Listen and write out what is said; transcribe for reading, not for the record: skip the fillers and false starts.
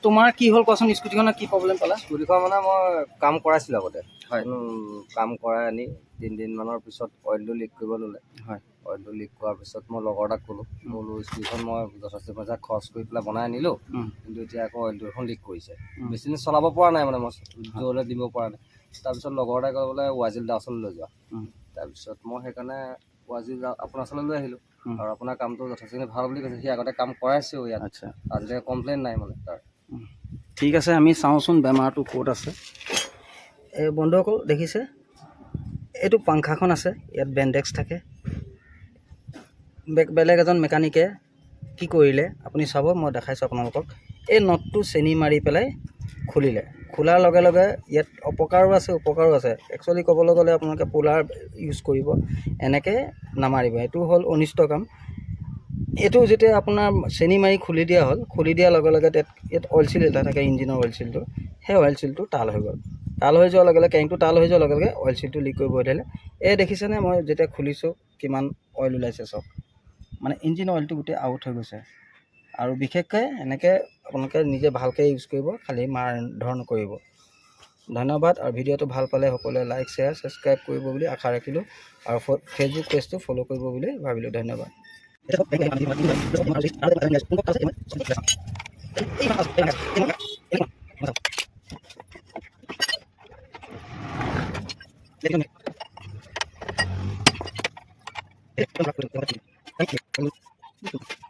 তোমাৰ কি হ'ল কোৱাচোন, স্কুটিখনৰ কি প্ৰব্লেম পালা? স্কুটিখন মানে মই কাম কৰাইছিলোঁ আগতে। হয়। কাম কৰাই আনি 3 দিনমানৰ পিছত অইলটো লিক কৰিব ল'লে। হয়। অইলটো লিক কৰাৰ পিছত মই লগৰ এটাক ক'লোঁ স্কুটিখন মই যথেষ্ট পইচা খৰচ কৰি পেলাই বনাই আনিলোঁ, কিন্তু এতিয়া আকৌ অইলটো এখন লিক কৰিছে। বেছি দিন চলাব পৰা নাই মানে মই জোৰলৈ দিব পৰা নাই। তাৰপিছত লগৰ এটাই ক'লে বোলে ৱাজিল দা ওচৰলৈ লৈ যোৱা। তাৰপিছত মই সেইকাৰণে ৱাজিল দা আপোনাৰ ওচৰলৈ লৈ আহিলোঁ। আৰু আপোনাৰ কামটো যথেষ্টখিনি ভাল বুলি কৈছে। সি আগতে কাম কৰাইছেও ইয়াত। আচ্ছা, আজিলৈকে কমপ্লেইন নাই মানে তাৰ। ঠিক আছে, আমি চাওঁচোন বেমাৰটো ক'ত আছে। এই বন্ধুসকল দেখিছে, এইটো পাংখাখন আছে, ইয়াত বেণ্ডেক্স থাকে। বেলেগ এজন মেকানিকে কি কৰিলে আপুনি চাব, মই দেখাইছোঁ আপোনালোকক। এই নটটো চেনি মাৰি পেলাই খুলিলে। খোলাৰ লগে লগে ইয়াত অপকাৰো আছে উপকাৰো আছে। একচুৱেলি ক'বলৈ গ'লে আপোনালোকে পুলাৰ ইউজ কৰিব, এনেকৈ নামাৰিব, এইটো হ'ল অনিষ্ট কাম। এইটো যেতিয়া আপোনাৰ চেনি মাৰি খুলি দিয়া হ'ল, খুলি দিয়াৰ লগে লগে ইয়াত অইল চিল এটা থাকে, ইঞ্জিনৰ অইল চিলটো, সেই অইল চিলটো তাল হৈ গ'ল। তাল হৈ যোৱাৰ লগে লগে কেংটো তাল হৈ যোৱাৰ লগে লগে অইল চিলটো লিক কৰিব ধৰিলে। এই দেখিছেনে, মই যেতিয়া খুলিছোঁ কিমান অইল ওলাইছে চব, মানে ইঞ্জিন অইলটো গোটেই আউট হৈ গৈছে। আৰু বিশেষকৈ এনেকৈ আপোনালোকে নিজে ভালকৈ ইউজ কৰিব, খালি মাৰ ধৰ নকৰিব। ধন্যবাদ। আৰু ভিডিঅ'টো ভাল পালে সকলোৱে লাইক শ্বেয়াৰ ছাবস্ক্ৰাইব কৰিব বুলি আশা ৰাখিলোঁ, আৰু ফেচবুক পেজটো ফ'ল' কৰিব বুলি ভাবিলোঁ। ধন্যবাদ। Thank you.